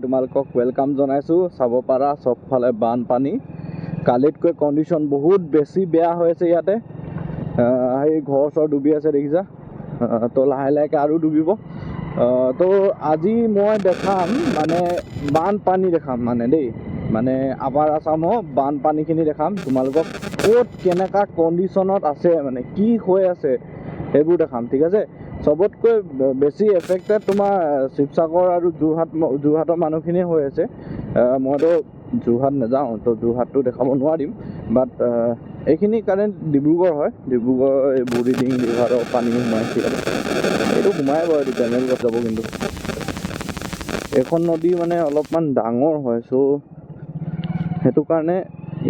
তোমালোকক ওয়েলকাম জনাইছো। চাব পাৰা সবফালে বানপানী। কালিতকৈ কন্ডিশন বহুত বেছি বেয়া হৈছে ইয়াতে। এই ঘৰ চৰ ডুবি আছে দেখিছা। তো লাহে লাহেকে আৰু ডুবিব। তো আজি মই দেখাম মানে বানপানী দেখাম মানে দেই, মানে আপাৰ আসামৰ বানপানীখিনি দেখাম তোমালোকক। ক'ত কেনেকা কন্ডিশনত আছে মানে কি হৈ আছে সেইবোৰ দেখাম, ঠিক আছে। সবতকৈ বেছি এফেক্টেড তোমাৰ শিৱসাগৰ আৰু যোৰহাটৰ মানুহখিনিয়ে হৈ আছে। মইতো যোৰহাট নাযাওঁ, তো যোৰহাটটো দেখাব নোৱাৰিম। বাট এইখিনি কাৰেণ্ট ডিব্ৰুগড় হয়। ডিব্ৰুগড় এই বুঢ়ীডিং যোৰহাটৰ পানী সোমাইছে। এইটো সোমাই বাৰু, এইটো জেনেৰেলত যাব। কিন্তু এইখন নদী মানে অলপমান ডাঙৰ হয়, চ' সেইটো কাৰণে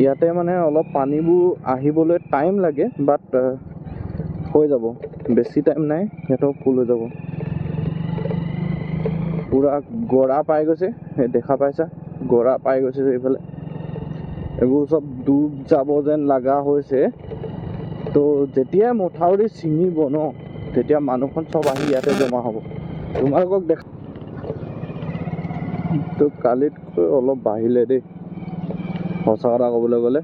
ইয়াতে মানে অলপ পানীবোৰ আহিবলৈ টাইম লাগে। বাট হৈ যাব, বেছি টাইম নাই, সিহঁতৰ ফুল হৈ যাব। পুৰা গৰা পাই গৈছে, দেখা পাইছা গৰা পাই গৈছে যে এইফালে। এইবোৰ চব ডুব যাব যেন লগা হৈছে। তো যেতিয়া মথাউৰি ছিঙিব ন, তেতিয়া মানুহখন চব আহি ইয়াতে জমা হ'ব। তোমালোকক দেখা তো কালিতকৈ অলপ বাঢ়িলে দেই, সঁচা কথা ক'বলৈ গ'লে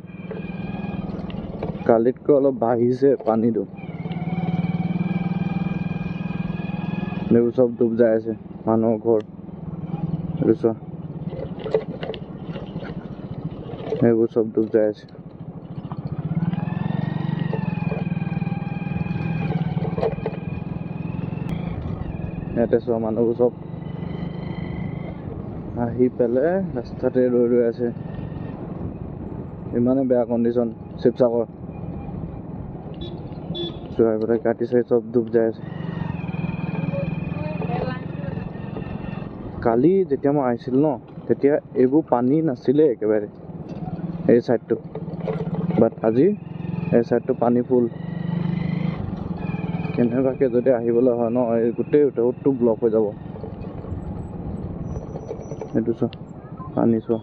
কালিতকৈ অলপ বাঢ়িছে পানীটো। এইবোৰ চব ডুব যাই আছে মানুহৰ ঘৰ, এইটো চোৱা, এইবোৰ চব ডুব যাই আছে। ইয়াতে চোৱা মানুহবোৰ চব আহি পেলাই ৰাস্তাতে ৰৈ আছে। ইমানে বেয়া কণ্ডিশ্যন শিৱসাগৰ। চোৱা এইফালে কাটি চাই চব ডুব যাই আছে। কালি যেতিয়া মই আহিছিলোঁ ন, তেতিয়া এইবোৰ পানী নাছিলে একেবাৰে এই ছাইডটো। বাট আজি এই ছাইডটো পানী ফুল। কেনেবাকৈ যদি আহিবলৈ হয় ন, এই গোটেই ৰোডটো ব্লক হৈ যাব। এইটো চোৱা পানী চোৱা।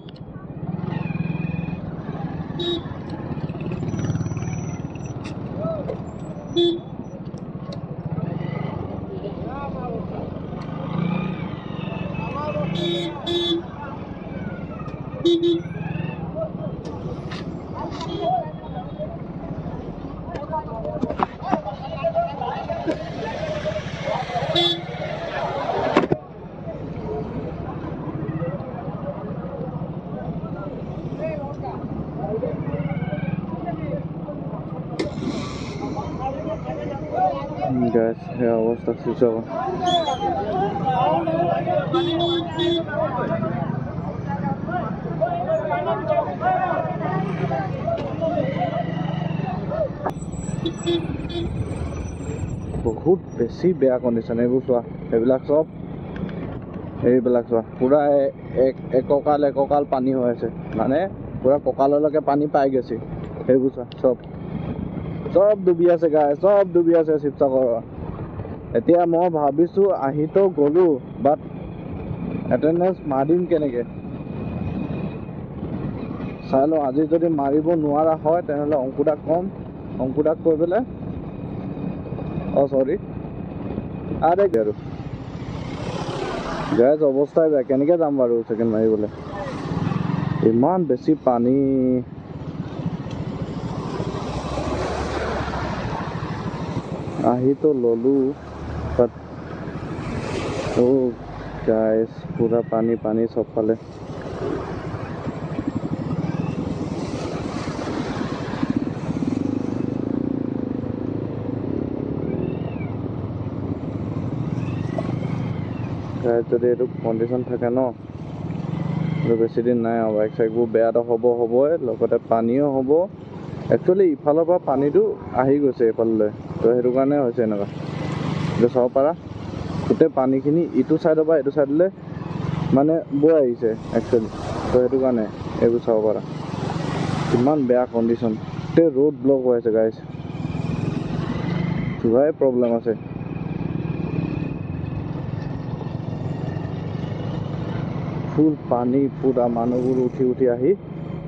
গাইজ সেই অৱস্থা শিৱসাগৰ। বহুত বেছি বেয়া কণ্ডিশ্যন। এইবোৰ চোৱা, এইবিলাক চব চোৱা পুৰা একঁকাল পানী হৈ আছে, মানে পুৰা কঁকাললৈকে পানী পাই গৈছে। সেইবোৰ চোৱা চব ডুবি আছে গাই, চব ডুবি আছে শিৱসাগৰ। এতিয়া মই ভাবিছোঁ আহিতো গ'লোঁ, বাট এটেণ্ডেঞ্চ মাৰিম কেনেকৈ চাই লওঁ। আজি যদি মাৰিব নোৱাৰা হয় তেনেহ'লে অংকুদাক ক'ম, অংকুদাক কৈ পেলাই চৰি আৰু গেছ অৱস্থাই বেয়া। কেনেকৈ যাম বাৰু ছেকেণ্ড মাৰিবলৈ, ইমান বেছি পানী। আহিতো ল'লোঁ, বাট গাইছ পুৰা পানী চবফালে। যদি এইটো কণ্ডিশ্যন থাকে ন, বেছি দিন নাই আৰু। বাইক চাইকবোৰ বেয়াটো হ'বই, লগতে পানীও হ'ব। একচুৱেলি ইফালৰ পৰা পানীটো আহি গৈছে এইফাললৈ, তো সেইটো কাৰণে হৈছে এনেকুৱা। এতিয়া চাব পাৰা গোটেই পানীখিনি ইটো ছাইডৰ পৰা এইটো ছাইডলৈ মানে বৈ আহিছে একচুৱেলি, তো সেইটো কাৰণে এইবোৰ চাব পাৰা কিমান বেয়া কণ্ডিশ্যন। গোটেই ৰোড ব্লক হৈ আছে গাইজ, যোৱাই প্ৰব্লেম আছে। ফুল পানী, পুৰা মানুহবোৰ উঠি আহি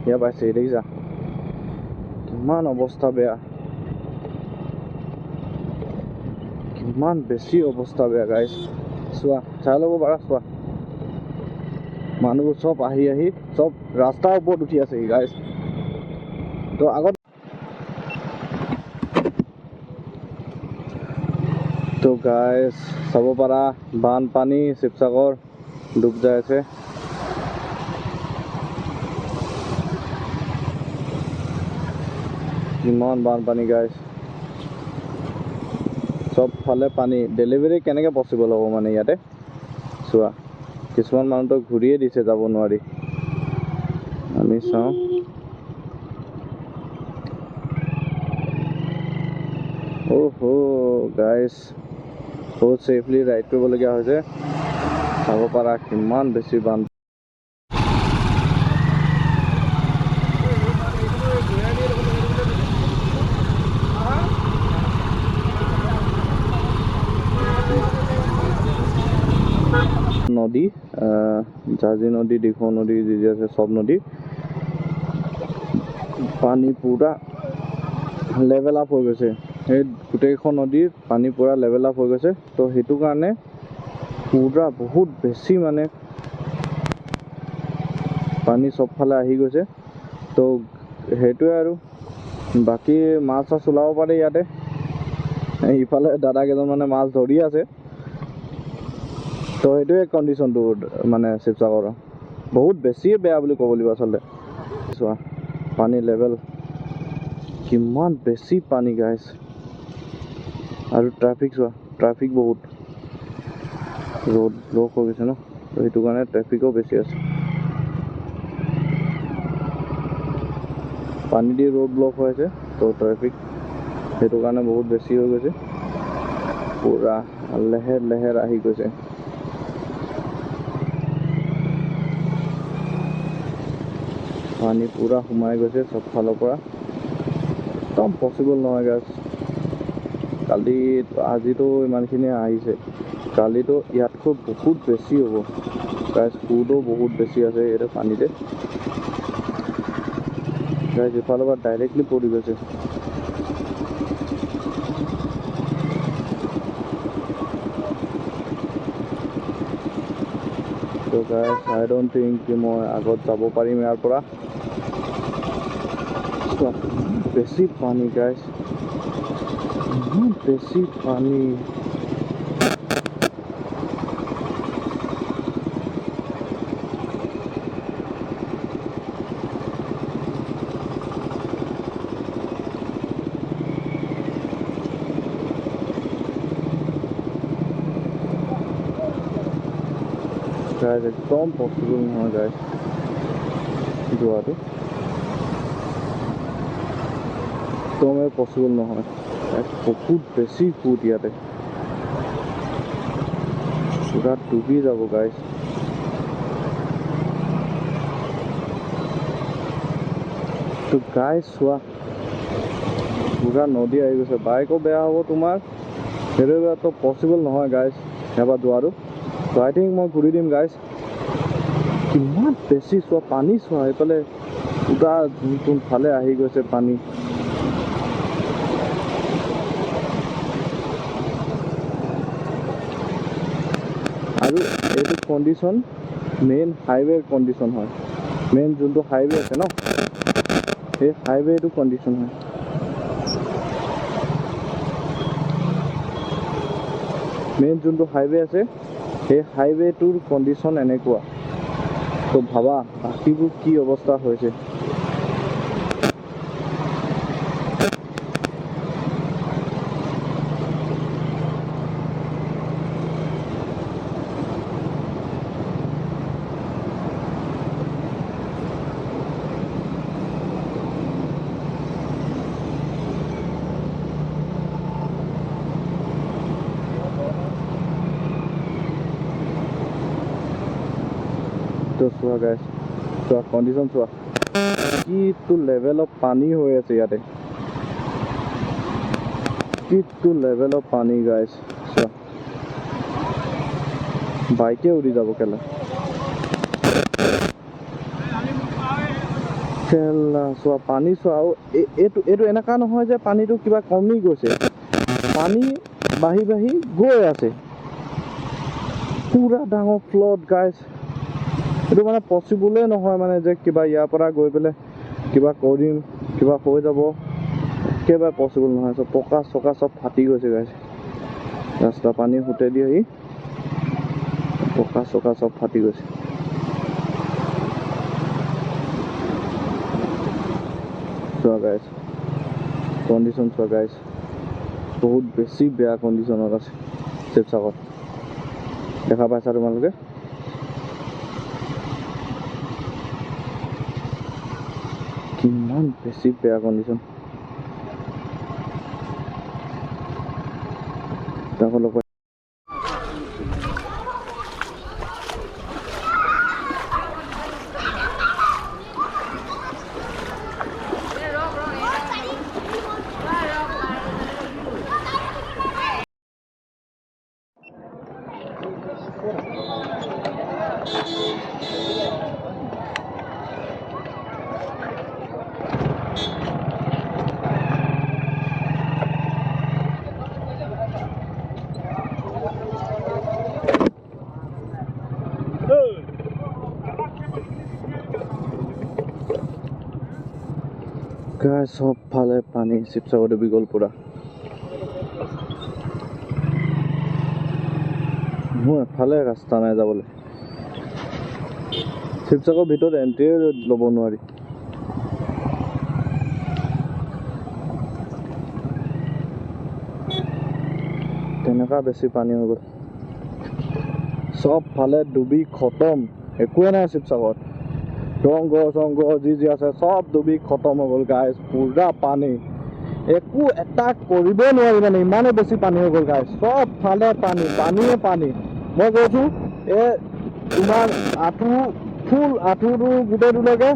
ইয়াৰ পাইছে। দেখিছা কিমান অৱস্থা বেয়া, কিমান বেছি অৱস্থা বেয়া গাইজ। চোৱা, চাই ল'ব পাৰা, চোৱা মানুহবোৰ চব আহি চব ৰাস্তাৰ ওপৰত উঠি আছে গাইজ। তো আগত তো গাইজ চাব পাৰা বানপানী শিৱসাগৰ ডুব যাই আছে। ইমান বানপানী গাইজ, চব ফালে পানী। ডেলিভাৰী কেনেকৈ পচিবল হ'ব মানে ইয়াতে চোৱা, কিছুমান মানুহটো ঘূৰিয়ে দিছে যাব নোৱাৰি। আমি চাওঁ গাইজ বহুত ছেফলি ৰাইড কৰিবলগীয়া হৈছে। চাব পাৰা কিমান বেছি বান। নদী জাঁজি নদী, দিখৌ নদী যি যি আছে চব নদী পানী পুৰা লেভেল আপ হৈ গৈছে। সেই গোটেইখন নদীৰ পানী পুৰা লেভেল আপ হৈ গৈছে। তো সেইটো কাৰণে পুৰা বহুত বেছি মানে পানী চবফালে আহি গৈছে। তো সেইটোৱে আৰু বাকী মাছ চাছ ওলাব পাৰে ইয়াতে। ইফালে দাদা কেইজনমানে মাছ ধৰি আছে। তো সেইটোৱে কণ্ডিশ্যনটো মানে শিৱসাগৰৰ বহুত বেছিয়ে বেয়া বুলি ক'ব লাগিব আচলতে। চোৱা পানী লেভেল কিমান বেছি পানী গাইজ। আৰু ট্ৰাফিক চোৱা, ট্ৰাফিক বহুত, ৰোড ব্লক হৈ গৈছে ন, তো সেইটো কাৰণে ট্ৰেফিকো বেছি আছে। পানী দি ৰোড ব্লক হৈ আছে, তো ট্ৰেফিক সেইটো কাৰণে বহুত বেছি হৈ গৈছে। পুৰা লেহেৰ লেহেৰ আহি গৈছে। পানী পুৰা সোমাই গৈছে চব ফালৰ পৰা, একদম পচিবল নহয় গাইজ। কালি আজিতো ইমানখিনি আহিছে, কালিতো ইয়াতকৈ বহুত বেছি হ'ব গাইজ। ফুডো বহুত বেছি আছে ইয়াতে পানীতে গাইজ। ইফালৰ পৰা ডাইৰেক্টলি পৰি গৈছে। তো গাইজ আই ডোন্ট থিংক কি মই আগত যাব পাৰিম ইয়াৰ পৰা। বেছি পানী গাইজ, বেছি পানী। গাইজ একদম পচিবল নহয় গাইজ যোৱাটো, একদমেই পচিবল নহয়। বহুত বেছি ফুট ইয়াতে, পুৰা ডুবি যাব গাইজ। তো গাইজ চোৱা পুৰা নদী আহি গৈছে, বাইকো বেয়া হ'ব তোমাৰ, সেইটো পচিবল নহয় গাইজ এবাৰ যোৱাটো। তো আই থিংক মই ঘূৰি দিম গাইজ। কিমান বেছি চোৱা পানী, চোৱা এইফালে পুৰা যোনফালে আহি গৈছে পানী। আৰু এইটো কণ্ডিশ্যন মেইন হাইৱেৰ কণ্ডিশ্যন হয়। মেইন যোনটো হাইৱে আছে ন, সেই হাইৱেটো কণ্ডিশ্যন হয়। মেইন যোনটো হাইৱে আছে সেই হাইৱেটোৰ কণ্ডিশ্যন এনেকুৱা। তো ভাবা বাকীবোৰ কি অৱস্থা হৈছে। তো চোৱা গাইজ, চোৱা কণ্ডিশ্যন চোৱা, কিটো লেভেল অফ পানী হৈ আছে ইয়াতে, কিটো লেভেল অফ পানী গাইজ। চোৱা বাইকে উৰি যাব কেলা। চোৱা পানী চোৱা। আৰু এইটো এনেকুৱা নহয় যে পানীটো কিবা কমি গৈছে, পানী বাঢ়ি বাঢ়ি গৈ আছে, পুৰা ডাঙৰ ফ্লড গাইজ। এইটো মানে পচিবলে নহয় মানে যে কিবা ইয়াৰ পৰা গৈ পেলাই কিবা কৰিম কিবা হৈ যাব একেবাৰে পচিবল নহয় চব পকা চকা চব ফাটি গৈছে গাইছ ৰাস্তা পানী সুতে দি আহি পকা চকা চব ফাটি গৈছে চোৱা গাইছ কণ্ডিশ্যন চোৱা গাইছ বহুত বেছি বেয়া কণ্ডিশ্যনত আছে শিৱসাগৰ দেখা পাইছা তোমালোকে কিমান বেছি বেয়া কণ্ডিশ্যন গাই সব ফালে পানী শিৱসাগৰ বিগল পুৰা মোৰ এফালে ৰাস্তা নাই যাবলৈ শিৱসাগৰ ভিতৰত এণ্ট্ৰিয়ে ল'ব নোৱাৰি তেনেকুৱা বেছি পানী হৈ গ'ল সব ফালে ডুবি খতম একোৱে নাই শিৱসাগৰত ৰংঘ চংঘ যি আছে সব ডুবি খতম হৈ গ'ল গাইজ পুৰা পানী একো এটা কৰিব নোৱাৰি মানে ইমানে বেছি পানী হৈ গ'ল গাইজ সব ফালে পানী পানীয়ে পানী মই কৈছোঁ তোমাৰ আঁঠুটো গোটেইটোলৈকে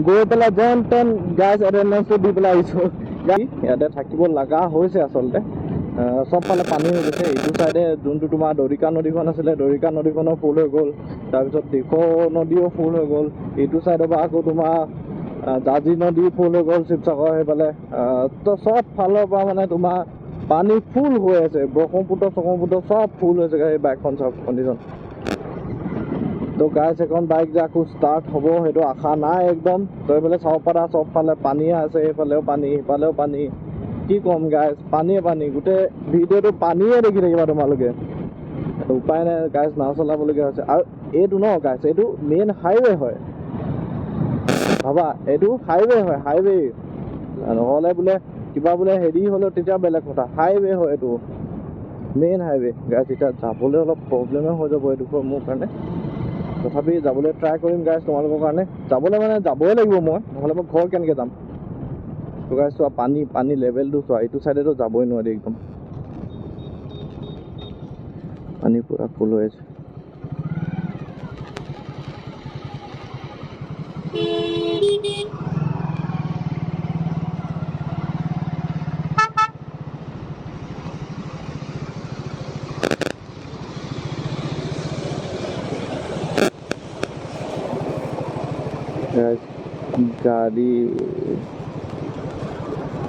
গৈ পেলাই যেন তেন গাইজ এটেণ্ডেঞ্চটো দি পেলাই আহিছোঁ ইয়াতে থাকিব লগা হৈছে আচলতে সব ফালে পানী হৈ গৈছে এইটো চাইডে যোনটো তোমাৰ দৰিকা নদীখন আছিলে দৰিকা নদীখনো ফুল হৈ গ'ল তাৰপিছত দিখৌ নদীও ফুল হৈ গ'ল এইটো চাইডৰ পৰা আকৌ তোমাৰ জাঁজি নদী ফুল হৈ গ'ল শিৱসাগৰ সেইফালে তো সব ফালৰ পৰা মানে তোমাৰ পানী ফুল হৈ আছে ব্ৰহ্মপুত্ৰ সব ফুল হৈছে সেই বাইকখন চব কণ্ডিশ্যন তো গাইজ এখন বাইক যে আকৌ ষ্টাৰ্ট হ'ব সেইটো আশা নাই একদম তো এইফালে চাব পাৰা সব ফালে পানীয়ে আছে এইফালেও পানী সিফালেও পানী কি কম গাইজ পানীয়ে পানী গোটেই ভিডিঅ'টো পানীয়ে দেখি থাকিবা তোমালোকে উপায় নাই গাইজ নাও চলাবলগীয়া হৈছে আৰু এইটো ন গাইজ এইটো মেইন হাইৱে হয় ভাবা এইটো হাইৱে হয় হাইৱে নহ'লে বোলে কিবা বোলে হেৰি হ'লেও তেতিয়া বেলেগ কথা হাইৱে হয় এইটো মেইন হাইৱে গাইজ এতিয়া যাবলৈ অলপ প্ৰব্লেমে হৈ যাব এইডোখৰ মোৰ কাৰণে তথাপি যাবলৈ ট্ৰাই কৰিম গাইজ তোমালোকৰ কাৰণে যাবলৈ মানে যাবই লাগিব মই নহ'লে মই ঘৰ কেনেকৈ যাম তো গাইজ চোৱা পানী লেভেলটো চোৱা এইটো চাইডেতো যাবই নোৱাৰি একদম পানী পুৰা ফুল হৈ আছে গাড়ী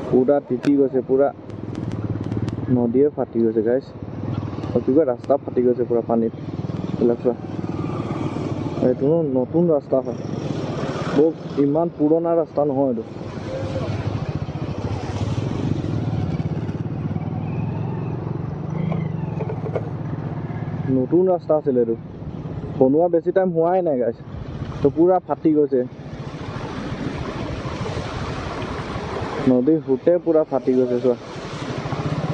পুৰা তিতি গৈছে পুৰা নদীয়ে ফাটি গৈছে গাইজ কি কয় ৰাস্তা ফাটি গৈছে পুৰা পানীত এইবিলাক চোৱা এইটো নতুন ৰাস্তা হয় বহুত ইমান পুৰণা ৰাস্তা নহয় এইটো নতুন ৰাস্তা আছিলে এইটো বনোৱা বেছি টাইম হোৱাই নাই গাইজ তো পুৰা ফাটি গৈছে নদীৰ সুতে পুৰা ফাটি গৈছে চোৱা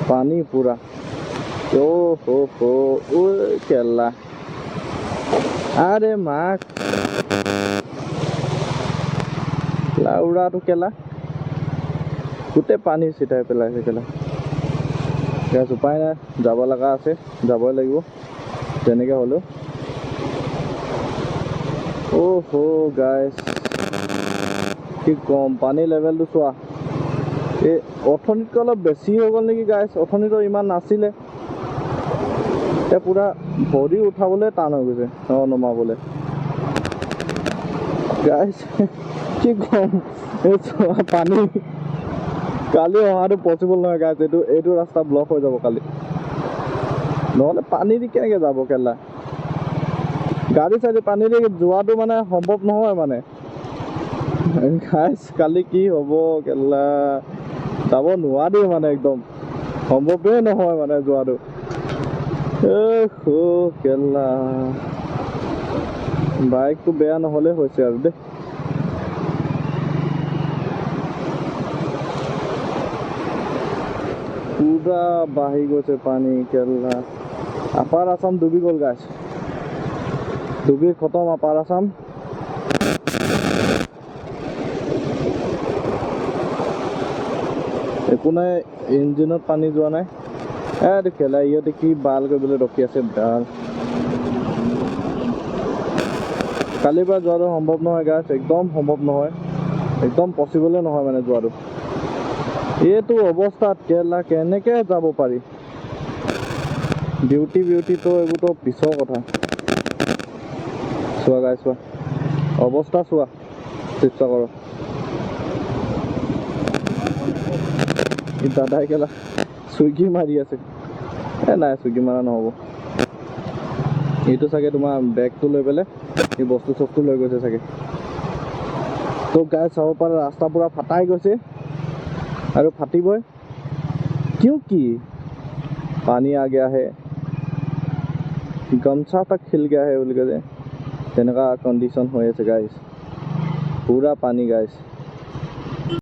পানী পুৰা কেলা আৰে মাক লাউৰাটো কেলা গোটেই পানী চিটাই পেলাইছে কেলা গেছ উপায় নাই যাব লগা আছে যাবই লাগিব যেনেকৈ হ'লেও গাইজ কি কম পানী লেভেলটো চোৱা এই অৰ্থনীতিকৈ অলপ বেছি হৈ গ'ল নেকি গাইজ অৰ্থনীতিটো ইমান নাছিলে এতিয়া পুৰা ভৰি উঠাবলৈ টান হৈ গৈছে নমাবলৈ গাইজ কি কম এই চোৱা পানী কালি অহাটো পচিবল নহয় গাইজ এইটো ৰাস্তা ব্লক হৈ যাব কালি নহ'লে পানী দি কেনেকৈ যাব কেলা গাড়ী চাড়ী পানী দি যোৱাটো মানে সম্ভৱ নহয় মানে গাইছ কালি কি হ'ব কেলা যাব নোৱাৰি মানে একদম সম্ভৱেই নহয় মানে যোৱাটো কেলা বাইকটো বেয়া নহ'লে হৈছে আৰু দেই পুৰা বাঢ়ি গৈছে পানী কেলা আপাৰ আছাম ডুবি গ'ল গাইছ ডুবি খতম আপাৰ আছাম একো নাই ইঞ্জিনত পানী যোৱা নাই এইটো কেলা ইহঁতে কি বাল কৰিবলৈ ৰখি আছে কালিৰ পৰা যোৱাটো সম্ভৱ নহয় গাইছ একদম সম্ভৱ নহয় একদম পচিবলে নহয় মানে যোৱাটো এইটো অৱস্থাত কেলা কেনেকৈ যাব পাৰি বিউটিটো এইবোৰতো পিছৰ কথা চোৱা গাই চোৱা অৱস্থা চোৱা শিৱসাগৰৰ দাদাই কেলা চুইগি মাৰি আছে নাই চুইগি মাৰা নহ'ব এইটো চাগে তোমাৰ বেগটো লৈ পেলাই এই বস্তু চস্তু লৈ গৈছে চাগে তো গাই চাব পাৰা ৰাস্তা পুৰা ফাটাই গৈছে আৰু ফাটিবই কিয় কি পানী आ गया है गमछा तक खिल गया है বুলি কয় যে তেনেকুৱা কণ্ডিশ্যন হৈ আছে গাইছ পুৰা পানী গাইছ